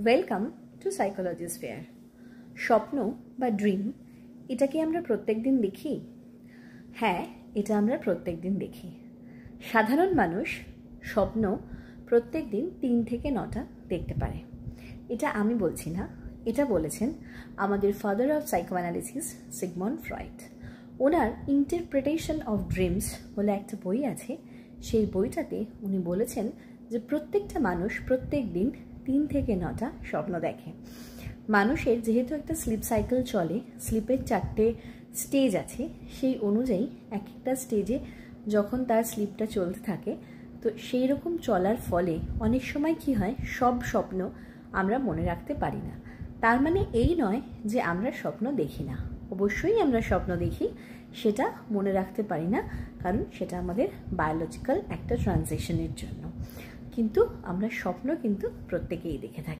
Welcome to psychology sphere. স্বপ্ন বা dream এটা কি আমরা প্রত্যেক দিন দেখি? হ্যাঁ, এটা আমরা প্রত্যেক দিন দেখি। সাধারণ মানুষ স্বপ্ন প্রত্যেক দিন 3 থেকে 9টা দেখতে পারে। এটা আমি বলছি না, এটা বলেছেন আমাদের father of psychoanalysis Sigmund Freud. Owner interpretation of dreams বলে একটা বই আছে। সেই বইটাতে উনি বলেছেন যে প্রত্যেকটা মানুষ প্রত্যেক দিন 3 থেকে 9টা স্বপ্ন দেখে। মানুষের যেহেতু একটা স্লিপ সাইকেল চলে, স্লিপের 4টে স্টেজ আছে, সেই অনুযায়ী এক একটা স্টেজে যখন তার স্লিপটা চলতে থাকে, তো সেই রকম চলার ফলে অনেক সময় কি হয়, সব স্বপ্ন আমরা মনে রাখতে পারি না। তার মানে এই নয় যে আমরা স্বপ্ন দেখি না, অবশ্যই আমরা স্বপ্ন দেখি, সেটা মনে রাখতে পারি না, কারণ সেটা আমাদের বায়োলজিক্যাল একটা ট্রানজিশনের জন্য। কিন্তু আমরা স্বপ্ন কিন্তু প্রত্যেকেই দেখে থাকি।